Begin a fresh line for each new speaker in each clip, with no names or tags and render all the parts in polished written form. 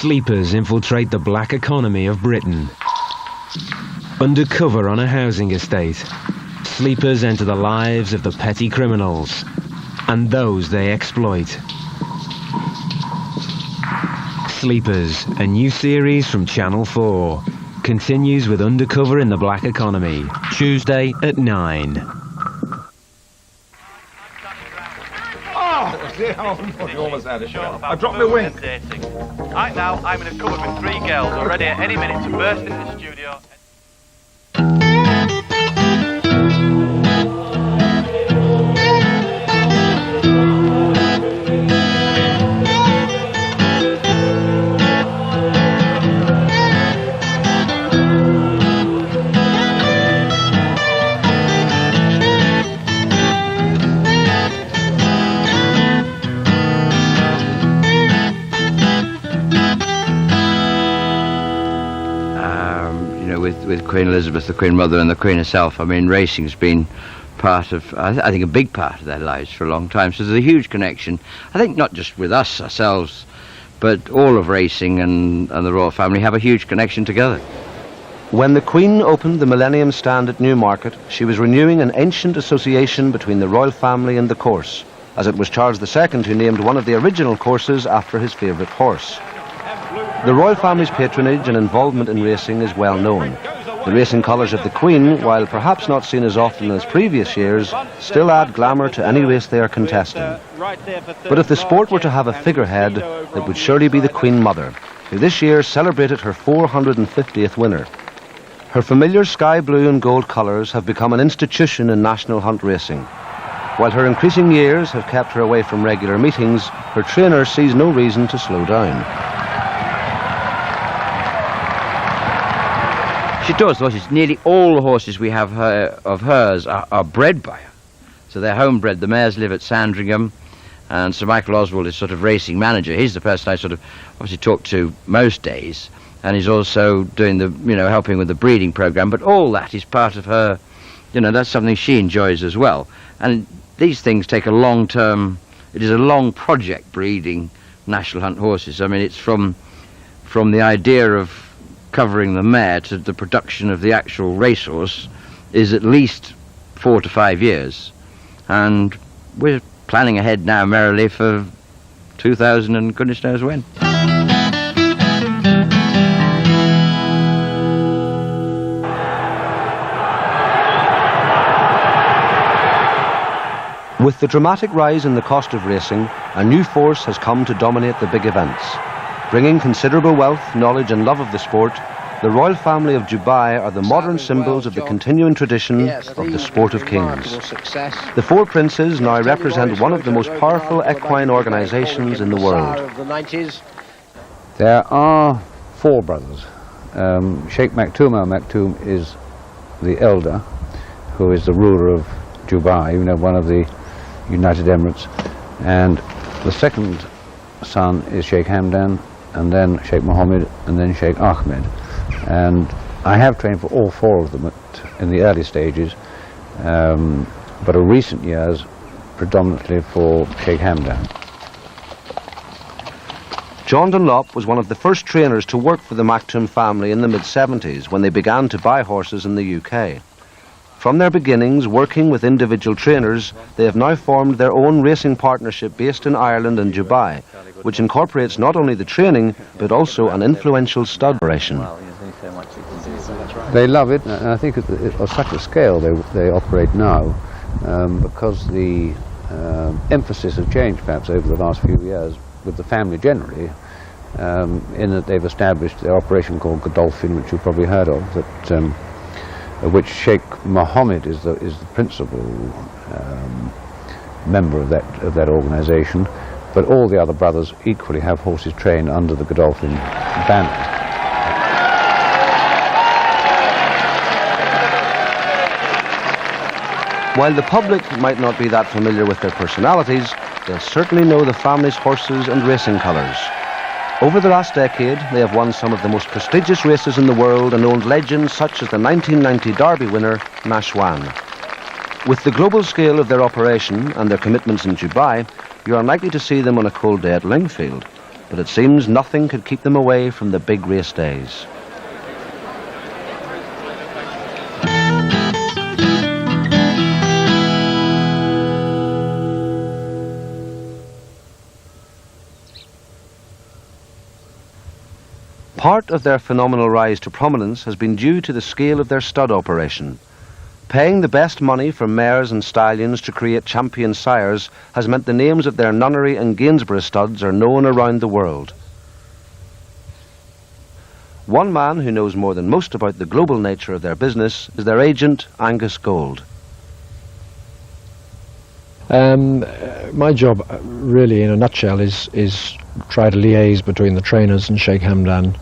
Sleepers infiltrate the black economy of Britain. Undercover on a housing estate, sleepers enter the lives of the petty criminals and those they exploit. Sleepers, a new series from Channel 4, continues with Undercover in the Black Economy, Tuesday at 9.
You almost had it. I dropped my wing.
Right now, I'm in a cupboard with 3 girls, all ready at any minute to burst into the studio.
With Queen Elizabeth, the Queen Mother, and the Queen herself, I mean, racing's been part of, I think, a big part of their lives for a long time. So there's a huge connection, I think, not just with us, ourselves, but all of racing and the royal family have a huge connection together.
When the Queen opened the Millennium Stand at Newmarket, she was renewing an ancient association between the royal family and the course, as it was Charles II who named one of the original courses after his favourite horse. The royal family's patronage and involvement in racing is well known. The racing colours of the Queen, while perhaps not seen as often as previous years, still add glamour to any race they are contesting. But if the sport were to have a figurehead, it would surely be the Queen Mother, who this year celebrated her 450th winner. Her familiar sky blue and gold colours have become an institution in national hunt racing. While her increasing years have kept her away from regular meetings, her trainer sees no reason to slow down.
She adores the horses. Nearly all the horses we have of hers are bred by her. So they're homebred. The mares live at Sandringham, and Sir Michael Oswald is sort of racing manager. He's the person I sort of obviously talk to most days, and he's also doing the, helping with the breeding program. But all that is part of her, that's something she enjoys as well. And these things take a long term, it is a long project breeding national hunt horses. I mean, it's from the idea of covering the mare to the production of the actual racehorse is at least 4 to 5 years, and we're planning ahead now merrily for 2000 and goodness knows when.
With the dramatic rise in the cost of racing, a new force has come to dominate the big events. Bringing considerable wealth, knowledge and love of the sport, the royal family of Dubai are the modern symbols of the continuing tradition of the sport of kings. The 4 princes now represent one of the most powerful equine organisations in the world.
There are 4 brothers. Sheikh Maktoum Al Maktoum is the elder, who is the ruler of Dubai, one of the United Emirates, and the second son is Sheikh Hamdan, and then Sheikh Mohammed, and then Sheikh Ahmed. And I have trained for all 4 of them in the early stages, but in recent years predominantly for Sheikh Hamdan.
John Dunlop was one of the first trainers to work for the Maktoum family in the mid-70s when they began to buy horses in the UK. From their beginnings, working with individual trainers, they have now formed their own racing partnership based in Ireland and Dubai, which incorporates not only the training, but also an influential stud operation.
They love it, and I think on such a scale they operate now, because the emphasis has changed perhaps over the last few years with the family generally, in that they've established their operation called Godolphin, which you've probably heard of, that which Sheikh Mohammed is the principal member of that organisation, but all the other brothers equally have horses trained under the Godolphin banner.
While the public might not be that familiar with their personalities, they'll certainly know the family's horses and racing colours. Over the last decade, they have won some of the most prestigious races in the world and owned legends such as the 1990 Derby winner, Nashwan. With the global scale of their operation and their commitments in Dubai, you're unlikely to see them on a cold day at Lingfield. but it seems nothing could keep them away from the big race days. Part of their phenomenal rise to prominence has been due to the scale of their stud operation. Paying the best money for mares and stallions to create champion sires has meant the names of their Nunnery and Gainsborough studs are known around the world. One man who knows more than most about the global nature of their business is their agent, Angus Gold.
My job, really, in a nutshell, is try to liaise between the trainers and Sheikh Hamdan.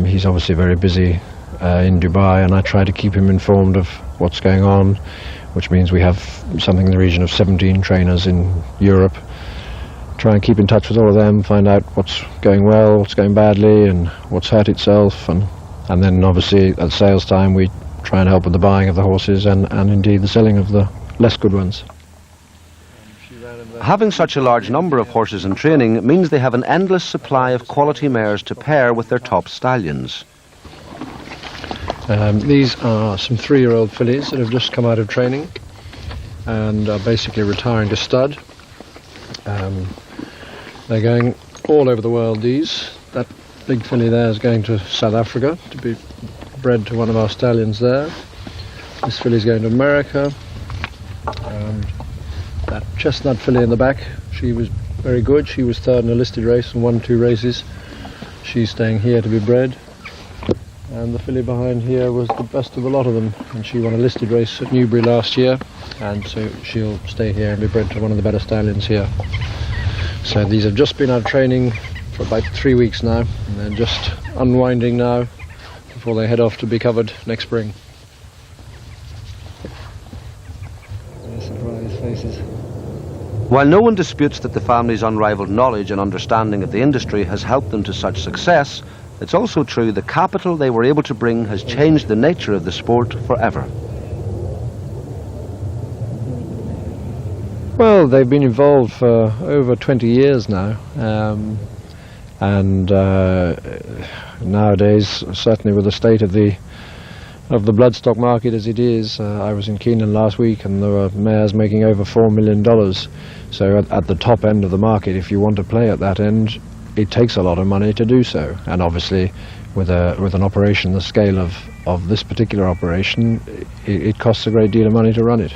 He's obviously very busy in Dubai, and I try to keep him informed of what's going on, which means we have something in the region of 17 trainers in Europe. Try and keep in touch with all of them, find out what's going well, what's going badly, and what's hurt itself, and then obviously at sales time we try and help with the buying of the horses and indeed the selling of the less good ones.
Having such a large number of horses in training means they have an endless supply of quality mares to pair with their top stallions.
These are some 3-year-old fillies that have just come out of training and are basically retiring to stud. They're going all over the world, these. That big filly there is going to South Africa to be bred to one of our stallions there. This filly's going to America. And that chestnut filly in the back, she was very good. She was third in a listed race and won 2 races. She's staying here to be bred. And the filly behind here was the best of a lot of them, and she won a listed race at Newbury last year, and so she'll stay here and be bred to one of the better stallions here. So these have just been out of training for about 3 weeks now, and they're just unwinding now before they head off to be covered next spring. Surprise faces.
While no one disputes that the family's unrivaled knowledge and understanding of the industry has helped them to such success, it's also true the capital they were able to bring has changed the nature of the sport forever.
Well, they've been involved for over 20 years now, and nowadays, certainly with the state of the bloodstock market as it is, I was in Keeneland last week and there were mares making over $4 million. So at the top end of the market, if you want to play at that end, it takes a lot of money to do so, and obviously with an operation the scale of this particular operation, it costs a great deal of money to run it.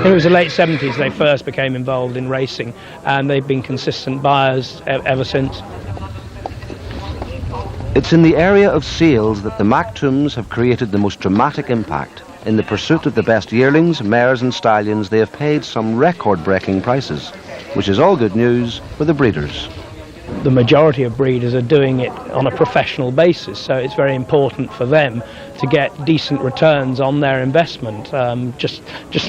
It was the late 70s they first became involved in racing, and they've been consistent buyers ever since.
It's in the area of sales that the Maktoums have created the most dramatic impact. In the pursuit of the best yearlings, mares and stallions, they have paid some record-breaking prices, which is all good news for the breeders.
The majority of breeders are doing it on a professional basis, so it's very important for them to get decent returns on their investment, just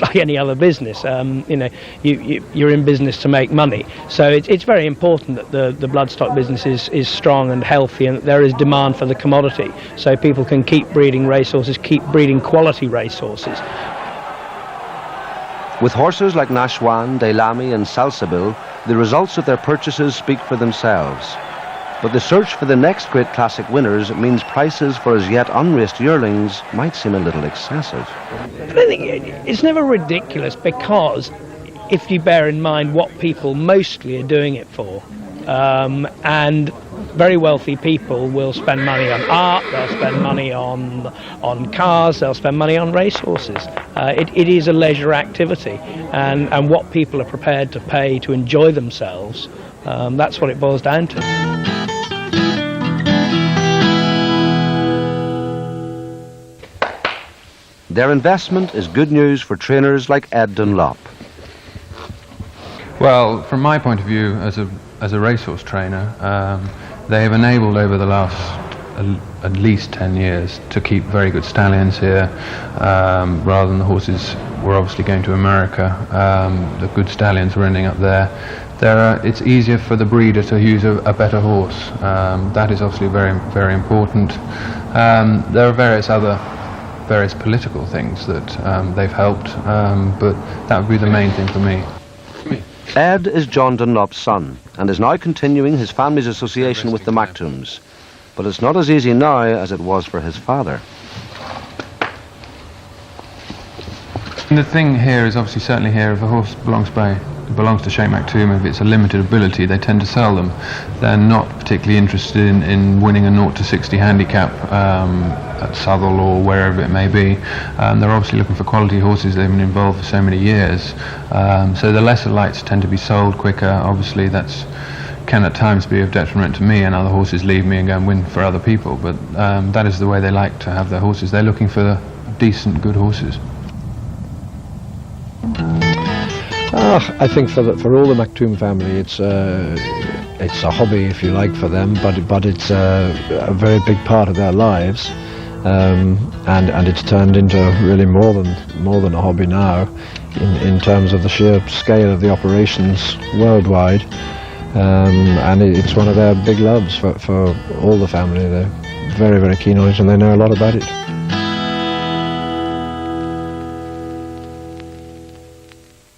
like any other business. You're in business to make money, so it's very important that the bloodstock business is strong and healthy, and that there is demand for the commodity, so people can keep breeding racehorses, keep breeding quality racehorses.
With horses like Nashwan, Daylami and Salsabil, the results of their purchases speak for themselves. But the search for the next great classic winners means prices for as yet unraced yearlings might seem a little excessive.
I think it's never ridiculous, because if you bear in mind what people mostly are doing it for, and very wealthy people will spend money on art, they'll spend money on cars, they'll spend money on racehorses. It is a leisure activity, and what people are prepared to pay to enjoy themselves, that's what it boils down to.
Their investment is good news for trainers like Ed Dunlop.
Well, from my point of view as a racehorse trainer, they have enabled over the last at least 10 years to keep very good stallions here, rather than the horses were obviously going to America. The good stallions were ending up there. It's easier for the breeder to use a better horse. That is obviously very, very important. There are various other various political things that they've helped, but that would be the main thing for me.
Ed is John Dunlop's son and is now continuing his family's association with the Mactooms. But it's not as easy now as it was for his father.
And the thing here is obviously certainly here, if a horse belongs to Sheikh Maktoum, if it's a limited ability, they tend to sell them. They're not particularly interested in winning a 0 to 60 handicap at Southwell or wherever it may be. They're obviously looking for quality horses. They've been involved for so many years. So the lesser lights tend to be sold quicker. Obviously that's can at times be of detriment to me, and other horses leave me and go and win for other people, but that is the way they like to have their horses. They're looking for decent, good horses.
I think for all the Maktoum family, it's a hobby, if you like, for them, but it's a very big part of their lives, and it's turned into really more than a hobby now, in terms of the sheer scale of the operations worldwide, and it's one of their big loves for all the family. They're very, very keen on it, and they know a lot about it.